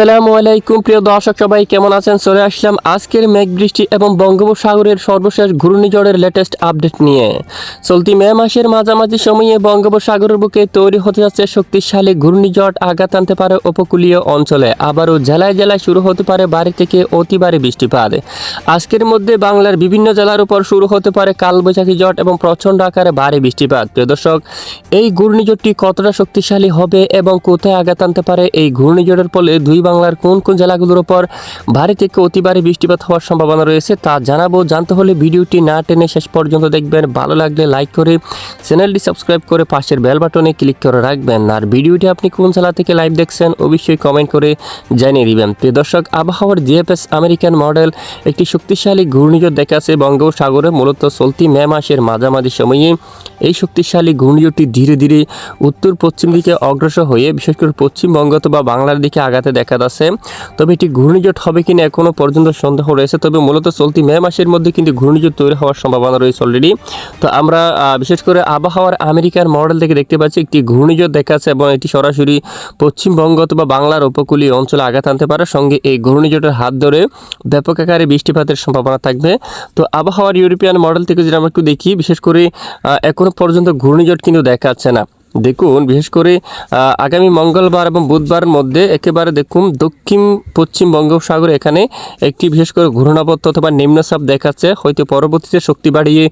আসসালামু আলাইকুম প্রিয় দর্শক, সবাই কেমন আছেন? চলে আসলাম আজকের মেঘ বৃষ্টি এবং বঙ্গোপসাগরের সর্বশেষ ঘূর্ণিঝড়ের লেটেস্ট আপডেট নিয়ে। চলতি মে মাসের মাঝামাঝি সময়ে বঙ্গোপসাগরের বুকে তৈরি হতে যাচ্ছে শক্তিশালী ঘূর্ণিঝড়। আঘাত আনতে পারে উপকূলীয় অঞ্চলে, আবারও জেলায় জেলায় শুরু হতে পারে ভারী থেকে অতি ভারী বৃষ্টিপাত। আজকের মধ্যে বাংলার বিভিন্ন জেলার উপর শুরু হতে পারে কালবৈশাখী ঝড় এবং প্রচণ্ড আকারে ভারী বৃষ্টিপাত। প্রিয় দর্শক, এই ঘূর্ণিঝড়টি কতটা শক্তিশালী হবে এবং কোথায় আঘাত আনতে পারে? এই ঘূর্ণিঝড়ের ফলে দুই বাংলার কোন কোন জেলাগুলোর উপর ভারী থেকে অতি ভারী বৃষ্টিপাত হওয়ার সম্ভাবনা রয়েছে তা জানাবো। জানতে হলে ভিডিওটি না টেনে শেষ পর্যন্ত দেখবেন। ভালো লাগলে লাইক করে চ্যানেলটি সাবস্ক্রাইব করে পাশের বেল বাটনে ক্লিক করে রাখবেন। আর ভিডিওটি আপনি কোন জেলা থেকে লাইভ দেখছেন অবশ্যই কমেন্ট করে জানিয়ে দিবেন। প্রিয় দর্শক, আবহাওয়ার জিএফএস আমেরিকান মডেল একটি শক্তিশালী ঘূর্ণিঝড় দেখাচ্ছে বঙ্গোপসাগরে। মূলত চলতি মে মাসের মাঝামাঝি সময়ে এই শক্তিশালী ঘূর্ণিঝড়টি ধীরে ধীরে উত্তর পশ্চিম দিকে অগ্রসর হয়ে বিশেষ করে পশ্চিমবঙ্গ বা বাংলার দিকে আগাতে দেখা যাচ্ছে। তবে এটি ঘূর্ণিঝড় হবে কিনা এখনও পর্যন্ত সন্দেহ রয়েছে। তবে মূলত চলতি মে মাসের মধ্যে কিন্তু ঘূর্ণিঝড় তৈরি হওয়ার সম্ভাবনা রয়েছে অলরেডি। তো আমরা বিশেষ করে আবহাওয়ার আমেরিকান মডেল থেকে দেখতে পাচ্ছি একটি ঘূর্ণিঝড় দেখাচ্ছে এবং এটি সরাসরি পশ্চিমবঙ্গ বা বাংলার উপকূলীয় অঞ্চলে আঘাত আনতে পারে। সঙ্গে এই ঘূর্ণিঝড়ের হাত ধরে ব্যাপক আকারে বৃষ্টিপাতের সম্ভাবনা থাকবে। তো আবহাওয়ার ইউরোপিয়ান মডেল থেকে যদি আমরা একটু দেখি, বিশেষ করে এখনও পর্যন্ত ঘূর্ণিঝড় কিন্তু দেখাচ্ছে না। দেখুন, বিশেষ করে আগামী মঙ্গলবার এবং বুধবার মধ্যে একেবারে দেখুন দক্ষিণ পশ্চিম বঙ্গোপসাগরে এখানে একটি বিশেষ করে ঘূর্ণাবর্ত অথবা নিম্নচাপ দেখাচ্ছে। হয়তো পরবর্তীতে শক্তি বাড়িয়ে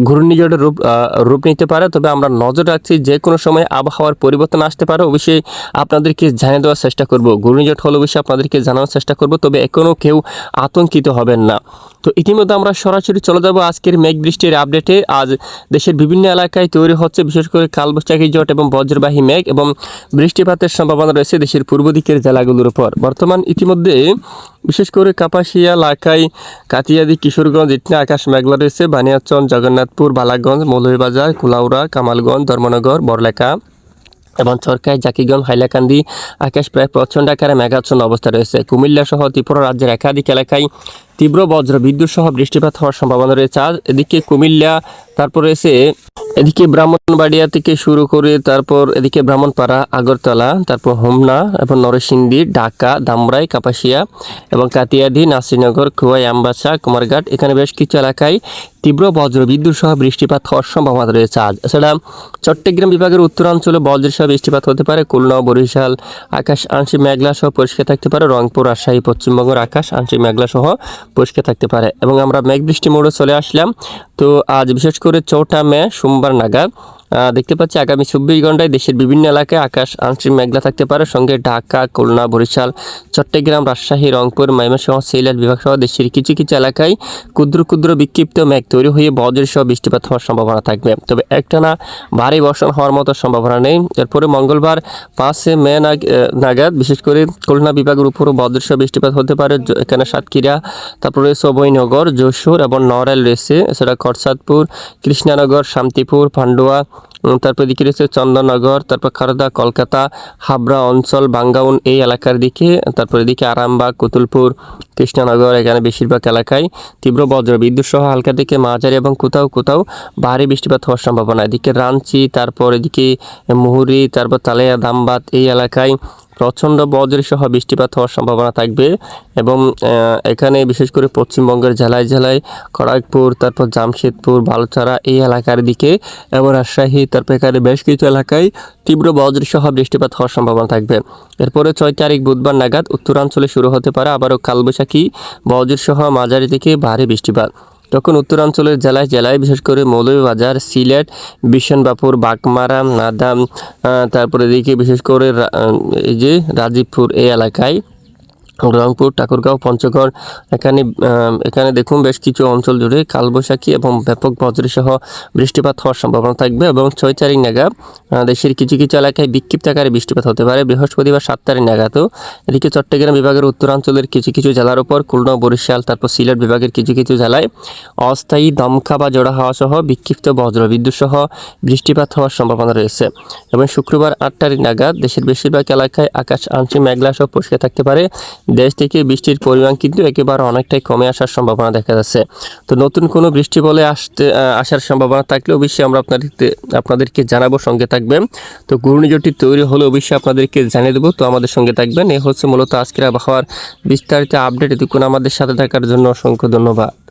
ঘূর্ণিঝড়ের রূপ নিতে পারে। তবে আমরা নজর রাখছি, যে কোনো সময় আবহাওয়ার পরিবর্তন আসতে পারে। অবশ্যই আপনাদেরকে জানিয়ে দেওয়ার চেষ্টা করব। ঘূর্ণিঝড় হলে অবশ্যই আপনাদেরকে জানানোর চেষ্টা করব। তবে এখনও কেউ আতঙ্কিত হবেন না। তো ইতিমধ্যে আমরা সরাসরি চলে যাব আজকের মেঘ বৃষ্টির আপডেটে। আজ দেশের বিভিন্ন এলাকায় তৈরি হচ্ছে বিশেষ করে কালবৈশাখী ঝড় এবং বজ্রবাহী মেঘ এবং বৃষ্টিপাতের সম্ভাবনা রয়েছে দেশের পূর্ব দিকের জেলাগুলোর উপর। বর্তমান ইতিমধ্যে বিশেষ করে কাপাসিয়া, লাখাই, কাতিয়াদি, কিশোরগঞ্জ, ইটনা আকাশ মেঘলা রয়েছে। বানিয়াচং, জগন্নাথপুর, বালাগঞ্জ, মৌলভীবাজার, কুলাউড়া, কামালগঞ্জ, ধর্মনগর, বড়লেখা এবং চরকায়, জাকিগঞ্জ, হাইলাকান্দি আকাশ প্রায় প্রচণ্ড আকারে মেঘাচ্ছন্ন অবস্থা রয়েছে। কুমিল্লা সহ ত্রিপুরা রাজ্যের একাধিক এলাকায় তীব্র বজ্র বিদ্যুৎ সহ বৃষ্টিপাত হওয়ার সম্ভাবনা রয়েছে। আজ এদিকে কুমিল্লা, তারপর রয়েছে এদিকে ব্রাহ্মণবাড়িয়া থেকে শুরু করে তারপর এদিকে ব্রাহ্মণপাড়া, আগরতলা, তারপর হোমনা এবং নরসিংদী, ঢাকা, ধামরাই, কাপাসিয়া এবং কাতিয়াদি, নাসিরনগর, খোয়াই, আমবাসা, কুমারঘাট এখানে বেশ কিছু এলাকায় তীব্র বজ্র বিদ্যুৎ সহ বৃষ্টিপাত হওয়ার সম্ভাবনা রয়েছে আজ। এছাড়া চট্টগ্রাম বিভাগের উত্তরাঞ্চলে বজ্রের সহ বৃষ্টিপাত হতে পারে। খুলনা, বরিশাল আকাশ আংশিক মেঘলা সহ পরিষ্কার থাকতে পারে। রংপুর, রাজশাহী, পশ্চিমবঙ্গের আকাশ আংশিক মেঘলা সহ পরিষ্কার থাকতে পারে। এবং আমরা মেঘ বৃষ্টি মোড়ে চলে আসলাম। তো আজ বিশেষ করে 4 মে সোমবার নাগাদ দেখতে পাচ্ছি আগামী 24 ঘন্টায় দেশের বিভিন্ন এলাকায় আকাশ আংশিক মেঘলা থাকতে পারে। সঙ্গে ঢাকা, খুলনা, বরিশাল, চট্টগ্রাম, রাজশাহী, রংপুর, ময়মনসিংহ, সিলেট বিভাগ সহ দেশের কিছু কিছু এলাকায় ক্ষুদ্র ক্ষুদ্র বিক্ষিপ্ত মেঘ তৈরি হয়ে বজ্রের সহ বৃষ্টিপাত হওয়ার সম্ভাবনা থাকবে। তবে একটানা ভারী বর্ষণ হওয়ার মতো সম্ভাবনা নেই। এরপরে মঙ্গলবার 5 মে নাগাদ বিশেষ করে খুলনা বিভাগের উপরও বজ্রের সহ বৃষ্টিপাত হতে পারে। এখানে সাতক্ষীরা, তারপরে রয়েছে অভয়নগর, যশোর এবং নড়াইল রয়েছে। এছাড়া খরচাদপুর, কৃষ্ণনগর, শান্তিপুর, পান্ডুয়া, তারপর দিকে রয়েছে চন্দননগর, তারপর খারদা, কলকাতা, হাবড়া অঞ্চল, বাঙ্গাউন এই এলাকার দিকে, তারপর এদিকে আরামবাগ, কুতুলপুর, কৃষ্ণনগর এখানে বেশিরভাগ এলাকায় তীব্র বজ্র বিদ্যুৎ সহ হালকা থেকে মাঝারি এবং কোথাও কোথাও ভারী বৃষ্টিপাত হওয়ার সম্ভাবনা। এদিকে রাঞ্চি, তারপর এদিকে মুহুরী, তারপর তালেয়া, ধামবাদ এই এলাকায় প্রচণ্ড বজ্র সহ বৃষ্টিপাত হওয়ার সম্ভাবনা থাকবে। এবং এখানে বিশেষ করে পশ্চিমবঙ্গের জেলায় জেলায় খড়গপুর, তারপর জামশেদপুর, বালুচারা এই এলাকার দিকে এবং রাজশাহী, তারপর এখানে বেশ কিছু এলাকায় তীব্র বজ্র সহ বৃষ্টিপাত হওয়ার সম্ভাবনা থাকবে। এরপরে 6 তারিখ বুধবার নাগাদ উত্তরাঞ্চলে শুরু হতে পারে আবারও কালবৈশাখী বজ্র সহ মাঝারি থেকে ভারী বৃষ্টিপাত। তখন উত্তরাঞ্চলের জেলায় জেলায় বিশেষ করে মৌলভীবাজার, সিলেট, বিশনবাপুর, বাগমারা, নাদাম, তারপরে এদিকে বিশেষ করে এই যে রাজীবপুর এই এলাকায়, রংপুর, ঠাকুরগাঁও, পঞ্চগড় এখানে দেখুন বেশ কিছু অঞ্চল জুড়ে কালবৈশাখী এবং ব্যাপক বজ্রসহ বৃষ্টিপাত হওয়ার সম্ভাবনা থাকবে। এবং 6 তারিখ নাগাদ দেশের কিছু কিছু এলাকায় বিক্ষিপ্ত আকারে বৃষ্টিপাত হতে পারে। বৃহস্পতিবার 7 তারিখ নাগাদও এদিকে চট্টগ্রাম বিভাগের উত্তরাঞ্চলের কিছু কিছু জেলার উপর, খুলনা, বরিশাল, তারপর সিলেট বিভাগের কিছু কিছু জেলায় অস্থায়ী দমকা বা জোড়া হাওয়া সহ বিক্ষিপ্ত বজ্র বিদ্যুৎ সহ বৃষ্টিপাত হওয়ার সম্ভাবনা রয়েছে। এবং শুক্রবার 8 তারিখ নাগাদ দেশের বেশিরভাগ এলাকায় আকাশ আংশিক মেঘলা সহ পরিষ্কার থাকতে পারে। দেশ থেকে বৃষ্টির পরিমাণ কিন্তু একেবারে অনেকটাই কমে আসার সম্ভাবনা দেখা যাচ্ছে। তো নতুন কোনো বৃষ্টি বলে আসার সম্ভাবনা থাকলে অবশ্যই আমরা আপনাদেরকে জানাবো, সঙ্গে থাকবেন। তো ঘূর্ণিঝড়টি তৈরি হলে অবশ্যই আপনাদেরকে জানিয়ে দেবো, তো আমাদের সঙ্গে থাকবেন। এই হচ্ছে মূলত আজকের আবহাওয়ার বিস্তারিত আপডেট। এতক্ষণ আমাদের সাথে থাকার জন্য অসংখ্য ধন্যবাদ।